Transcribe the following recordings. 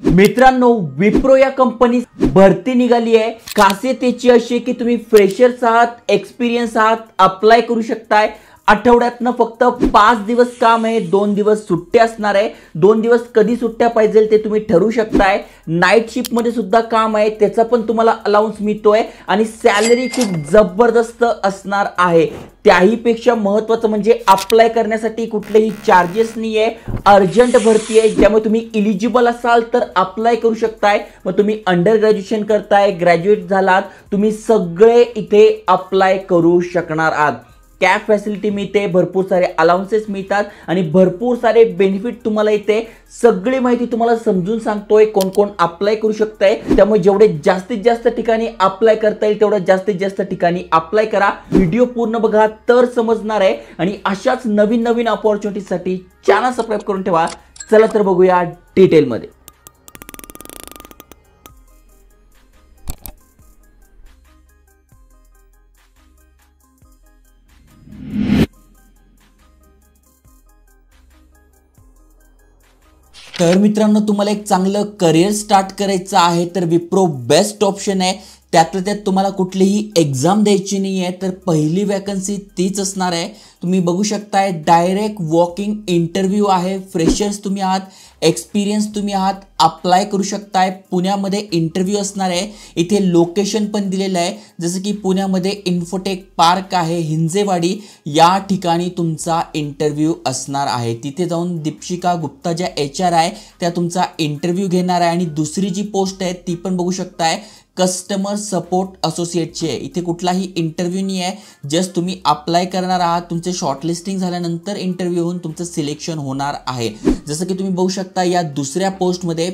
मित्रांनो, विप्रो या कंपनीत भरती निघाली आहे। खासियत याची अशी आहे की तुम्ही फ्रेशर्स आहात, एक्सपिरियन्स आहात, अप्लाय करू शकताय। आठवड्यातनं फक्त 5 दिवस काम आहे, 2 दिवस सुट्ट्या असणार आहे। 2 दिवस कधी सुट्ट्या पाहिजे ते तुम्ही ठरवू शकताय। नाईट शिफ्ट मध्ये सुद्धा काम आहे, त्याचा पण तुम्हाला अलाउन्स मिळतोय आणि सॅलरी खूप जबरदस्त असणार आहे। त्याही पेक्षा महत्त्वाचं म्हणजे अप्लाय करण्यासाठी कुठलेही चार्जेस नाहीये, अर्जंट भरती आहे। त्यामुळे तुम्ही एलिजिबल असाल तर अप्लाय करू शकताय। मग तुम्ही अंडर ग्रॅज्युएशन करताय, ग्रॅज्युएट झालात, तुम्ही सगळे इथे अप्लाय करू शकणार आहात। कॅब फॅसिलिटी मिळते, भरपूर सारे अलाउन्सेस मिळतात आणि भरपूर सारे बेनिफिट तुम्हाला इथे सगळी माहिती तुम्हाला समजून सांगतोय कोण कोण अप्लाय करू शकताय। त्यामुळे जेवढे जास्तीत जास्त ठिकाणी अप्लाय करता येईल तेवढं जास्तीत जास्त ठिकाणी अप्लाय करा। व्हिडिओ पूर्ण बघा तर समजणार आहे आणि अशाच नवीन नवीन अपॉर्च्युनिटीसाठी चॅनल सबस्क्राइब करून ठेवा। चला तर बघूया डिटेल मध्ये। तर मित्रांनो, तुम्हाला एक चांगलं करिअर स्टार्ट करायचं आहे तर विप्रो बेस्ट ऑप्शन आहे। त्यातल्या त्यात तुम्हाला कुठलीही एक्झाम द्यायची नाही आहे, तर पहिली वॅकन्सी तीच असणार आहे। तुम्ही बघू शकताय डायरेक्ट वॉकिंग इंटरव्ह्यू आहे। फ्रेशर्स तुम्ही आहात, एक्सपिरियन्स तुम्ही आहात, अप्लाय करू शकताय। पुण्यामध्ये इंटरव्ह्यू असणार आहे। इथे लोकेशन पण दिलेलं आहे, जसं की पुण्यामध्ये इन्फोटेक पार्क आहे, हिंजेवाडी या ठिकाणी तुमचा इंटरव्ह्यू असणार आहे। तिथे जाऊन दीपशिका गुप्ता ज्या HR आहे त्या तुमचा इंटरव्ह्यू घेणार आहे। आणि दुसरी जी पोस्ट आहे ती पण बघू शकताय, कस्टमर सपोर्ट असोसिएटची आहे। इथे कुठलाही इंटरव्ह्यू नाही आहे, जस्ट तुम्ही अप्लाय करणार आहात। तुमचे शॉर्टलिस्टिंग झाल्यानंतर इंटरव्ह्यू होऊन तुमचं सिलेक्शन होणार आहे। जसं की तुम्ही बघू शकता या दुसऱ्या पोस्टमध्ये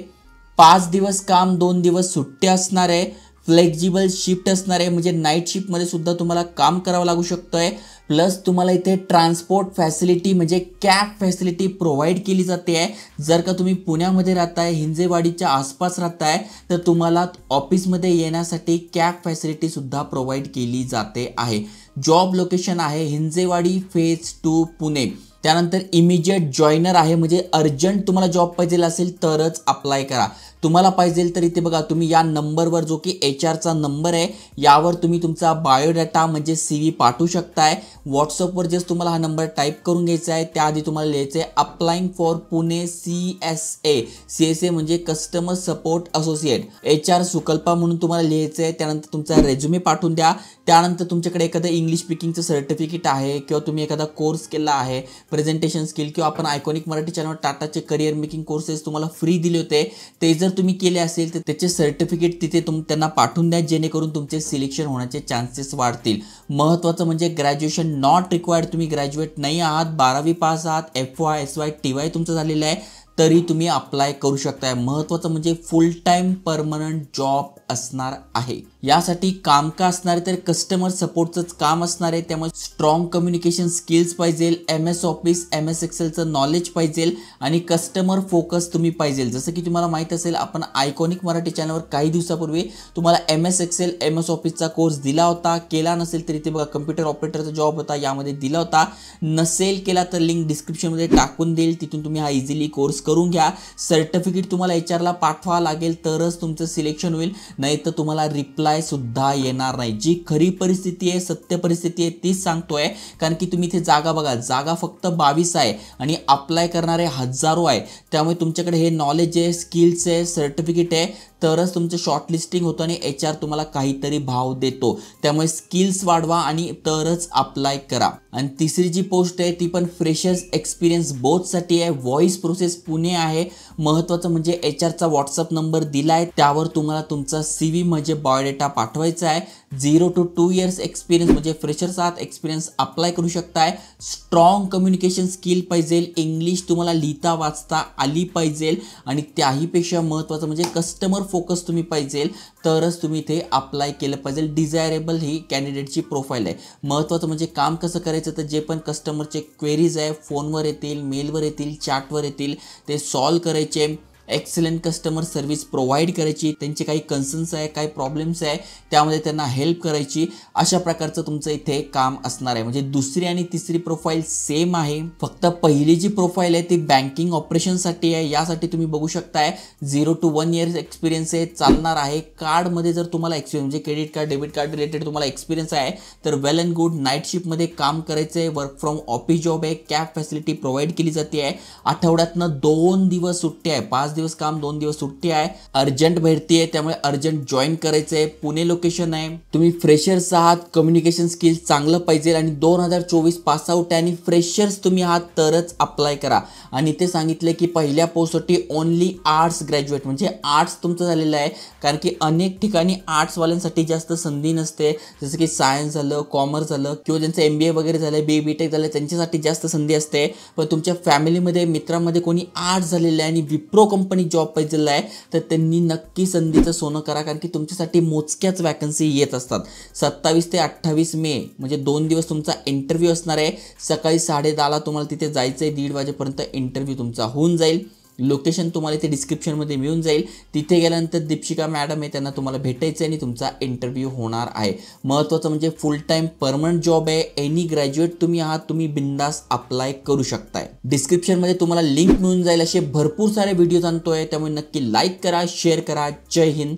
5 दिवस काम, 2 दिवस सुट्टी असणार आहे। फ्लेक्झिबल शिफ्ट असणार आहे, म्हणजे नाईट शिफ्टमध्ये सुद्धा तुम्हाला काम करावं लागू शकतंय। प्लस तुम्हाला इथे ट्रान्सपोर्ट फॅसिलिटी म्हणजे कॅब फॅसिलिटी प्रोव्हाइड केली जाते आहे। जर का तुम्ही पुण्यामध्ये राहताय, हिंजेवाडीच्या आसपास राहताय, तर तुम्हाला ऑफिसमध्ये येण्यासाठी कॅब फॅसिलिटी सुद्धा प्रोव्हाइड केली जाते आहे। जॉब लोकेशन आहे हिंजेवाडी फेज 2 पुणे। त्यानंतर इमिजिएट जॉइनर आहे, म्हणजे अर्जंट तुम्हाला जॉब पाहिजे असेल तरच अप्लाय करा। तुम्हाला पाहिजे तर इथे बघा, तुम्ही या नंबरवर जो की HR चा नंबर आहे यावर तुम्ही तुमचा बायोडाटा म्हणजे CV पाठवू शकताय। व्हॉट्सअपवर जस्ट तुम्हाला हा नंबर टाईप करून घ्यायचा आहे। त्याआधी तुम्हाला लिहायचं आहे अप्लाइंग फॉर पुणे CSA म्हणजे कस्टमर सपोर्ट असोसिएट HR सुकल्पा म्हणून तुम्हाला लिहायचं आहे। त्यानंतर तुमचा रेझ्युमे पाठवून द्या। त्यानंतर तुमच्याकडे एखादं इंग्लिश स्पीकिंगचं सर्टिफिकेट आहे किंवा तुम्ही एखादा कोर्स केला आहे, प्रेझेंटेशन स्किल, किंवा आपण आयकॉनिक मराठी चॅनलवर टाटाचे करिअर मेकिंग कोर्सेस तुम्हाला फ्री दिले होते, ते जर तुम्ही केले असेल तर त्याचे सर्टिफिकेट तिथे त्यांना पाठवून द्या, जेणेकरून तुमचे सिलेक्शन होण्याचे चान्सेस वाढतील। महत्त्वाचं म्हणजे ग्रॅज्युएशन नॉट रिक्वायर्ड, तुम्ही ग्रॅज्युएट नाही आहात, 12वी पास आहात, FY SY TY तुमचं झालेलं आहे तरी तुम्ही अप्लाय करू शकताय। महत्त्वाचं म्हणजे फुल टाइम परमनंट जॉब असणार आहे। यासाठी काम का असणार आहे तर कस्टमर सपोर्टचंच काम असणार आहे। त्यामुळे स्ट्रॉंग कम्युनिकेशन स्किल्स पाहिजे, MS ऑफिस MS एक्सेलचं नॉलेज पाहिजे आणि कस्टमर फोकस तुम्ही पाहिजे। जसं की तुम्हाला माहित असेल, आपण आयकॉनिक मराठी चॅनलवर काही दिवसापूर्वी तुम्हाला MS एक्सेल MS ऑफिसचा कोर्स दिला होता। केला नसेल तर इथे बघा कम्प्युटर ऑपरेटरचा जॉब होता, यामध्ये दिला होता। नसेल केला तर लिंक डिस्क्रिप्शनमध्ये टाकून देईल, तिथून तुम्ही हा इझिली कोर्स करून घ्या। सर्टिफिकेट तुम्हाला HR ला पाठवा लागेल तरच तुमचं सिलेक्शन होईल, नाही तर तुम्हाला रिप्लाय सुद्धा येणार नाही। जी खरी परिस्थिती आहे, सत्य परिस्थिती आहे तीच सांगतोय, कारण की तुम्ही इथे जागा बघा, जागा फक्त 22 आहे आणि अप्लाय करणारे हजारो आहे। त्यामुळे तुमच्याकडे हे नॉलेज आहे, स्किल्स आहे, सर्टिफिकेट आहे तरच तुमचं शॉर्टलिस्टिंग होतं आणि HR तुम्हाला काहीतरी भाव देतो। त्यामुळे स्किल्स वाढवा आणि तरच अप्लाय करा। आणि तिसरी जी पोस्ट आहे ती पण फ्रेशर्स एक्सपिरियन्स बोथसाठी आहे। व्हॉइस प्रोसेस पुणे आहे। महत्त्वाचं म्हणजे HR चा व्हॉट्सअप नंबर दिलाय, त्यावर तुम्हाला तुमचा CV म्हणजे बायोडेटा पाठवायचा आहे। 0 to 2 इयर्स एक्सपिरियन्स म्हणजे फ्रेशर्स आहात, एक्सपिरियन्स अप्लाय करू शकताय। स्ट्रॉंग कम्युनिकेशन स्किल पाहिजे, इंग्लिश तुम्हाला लिहिता वाचता आली पाहिजे आणि त्याहीपेक्षा महत्त्वाचं म्हणजे कस्टमर फोकस तुम्ही पाहिजे तरच तुम्ही इथे अप्लाय केलं पाहिजे। डिझायरेबल ही कॅन्डिडेटची प्रोफाईल आहे। महत्त्वाचं म्हणजे काम कसं करायचं तर जे पण कस्टमरचे क्वेरीज आहे फोनवर येतील, मेलवर येतील, चॅटवर येतील, ते सॉल्व करायचे। एक्सलंट कस्टमर सर्व्हिस प्रोव्हाइड करायची, त्यांचे काही कन्सर्न्स आहे, काही प्रॉब्लेम्स आहे त्यामध्ये त्यांना हेल्प करायची, अशा प्रकारचं तुमचं इथे काम असणार आहे. म्हणजे दुसरी आणि तिसरी प्रोफाईल सेम आहे, फक्त पहिली जी प्रोफाईल आहे ती बँकिंग ऑपरेशनसाठी आहे. यासाठी तुम्ही बघू शकताय 0 to 1 years एक्सपिरियन्स आहे, चालणार आहे. कार्डमध्ये जर तुम्हाला एक्सपिरियन्स म्हणजे credit card debit card related तुम्हाला एक्सपिरियन्स आहे तर वेल अँड गुड. नाईट शिफ्टमध्ये काम करायचं आहे, वर्क फ्रॉम ऑफिस जॉब आहे, कॅब फॅसिलिटी प्रोव्हाइड केली जाते आहे. आठवड्यातनं 2 दिवस सुट्टी आहे, 5 दिवस काम 2 दिवस सुट्टी आहे. अर्जंट भरती आहे त्यामुळे अर्जंट जॉईन करायचं आहे. पुणे लोकेशन आहे. तुम्ही फ्रेशर्स आहात, कम्युनिकेशन स्किल चांगलं पाहिजे आणि 2024 पास आउट आहे आणि फ्रेशर्स तुम्ही आहात तरच अप्लाय करा. आणि ते सांगितले की पहिल्या पोस्टसाठी ओनली आर्ट्स ग्रॅज्युएट म्हणजे आर्ट्स तुमचं झालेलं आहे, कारण की अनेक ठिकाणी आर्ट्सवाल्यांसाठी जास्त संधी नसते. जसं की सायन्स झालं, कॉमर्स झालं किंवा ज्यांचं MBA वगैरे झालं, BA-BTech झालं त्यांच्यासाठी जास्त संधी असते. पण तुमच्या फॅमिलीमध्ये मित्रांमध्ये कोणी आर्ट्स झालेलं आहे आणि विप्रो कंपनी जॉब पाहिजेला आहे तर त्यांनी नक्की संधीचं सोनं करा, कारण की तुमच्यासाठी मोजक्याच वॅकन्सी येत असतात. 27 ते 28 मे म्हणजे 2 दिवस तुमचा इंटरव्ह्यू असणार आहे. सकाळी 10:30ला तुम्हाला तिथे जायचं आहे, 1:30 वाजेपर्यंत इंटरव्ह्यू तुमचा होऊन जाईल. लोकेशन तुम्हाला इथे डिस्क्रिप्शनमध्ये मिळून जाईल. तिथे गेल्यानंतर दीपशिका मॅडम आहे, त्यांना तुम्हाला भेटायचं आहे आणि तुमचा इंटरव्ह्यू होणार आहे. महत्त्वाचं म्हणजे फुल टाईम परमनंट जॉब आहे. एनी ग्रॅज्युएट तुम्ही आहात, तुम्ही बिंदास अप्लाय करू शकताय. डिस्क्रिप्शनमध्ये तुम्हाला लिंक मिळून जाईल. असे भरपूर सारे व्हिडिओज आणतोय त्यामुळे नक्की लाईक करा, शेअर करा. जय हिंद,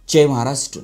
जय महाराष्ट्र.